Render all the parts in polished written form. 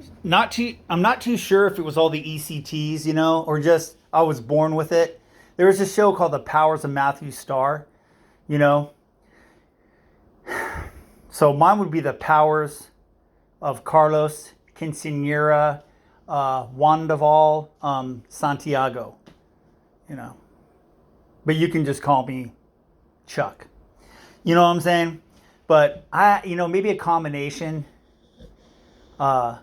I'm not too sure if it was all the ECTs, or just I was born with it. There was a show called The Powers of Matthew Starr, you know. So mine would be the powers of Carlos Quinceanera, Wandaval, Santiago, you know. But you can just call me Chuck. You know what I'm saying? But maybe a combination. Uh,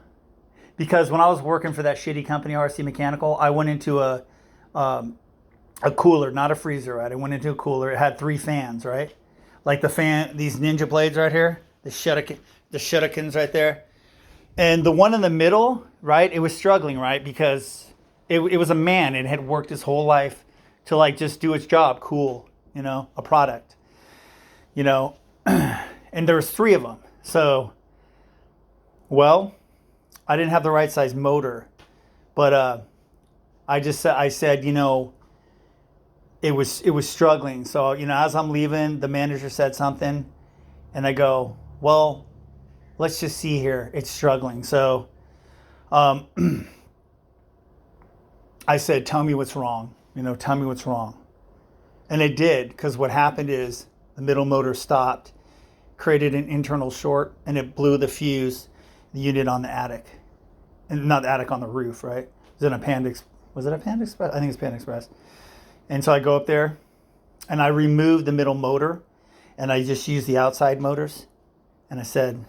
because when I was working for that shitty company, RC Mechanical, I went into um, a cooler, not a freezer, right? I went into a cooler. It had three fans, right? Like the fan, these Ninja blades right here, the Shurikens right there. And the one in the middle, right? It was struggling, right? Because it was a man and had worked his whole life to like just do its job, cool, a product, you know. And there was three of them. So, well, I didn't have the right size motor, but I said, it was struggling. So, as I'm leaving, the manager said something, and I go, well, let's just see here. It's struggling. So, um, I said, tell me what's wrong. Tell me what's wrong. And it did, because what happened is the middle motor stopped, created an internal short, and it blew the fuse, the unit on the attic. And not the attic, on the roof, right? Was it a Panda? Was it a Panda Express? I think it's Panda Express. And so I go up there, and I remove the middle motor, and I just use the outside motors. And I said,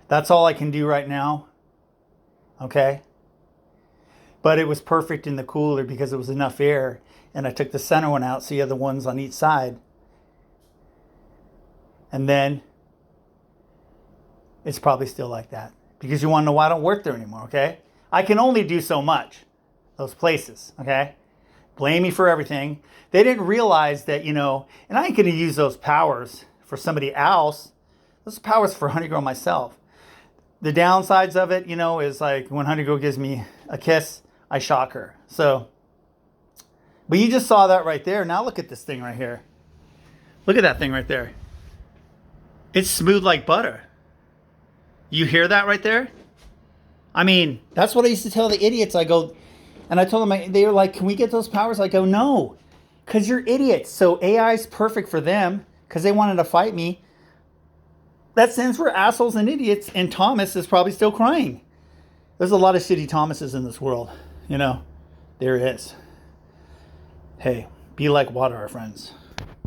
that's all I can do right now. Okay. But it was perfect in the cooler because it was enough air. And I took the center one out, so you have the ones on each side. And then it's probably still like that. Because you want to know why I don't work there anymore, okay? I can only do so much. Those places, okay? Blame me for everything. They didn't realize that, and I ain't going to use those powers for somebody else. Those powers for Honey Girl myself. The downsides of it, is like when Honey Girl gives me a kiss, I shock her. So, but you just saw that right there. Now look at this thing right here. Look at that thing right there. It's smooth like butter. You hear that right there? I mean, that's what I used to tell the idiots. I go, and I told them, they were like, can we get those powers? I go, no, because you're idiots. So AI is perfect for them because they wanted to fight me. That stands for assholes and idiots, and Thomas is probably still crying. There's a lot of shitty Thomases in this world, There is. Hey, be like water, our friends.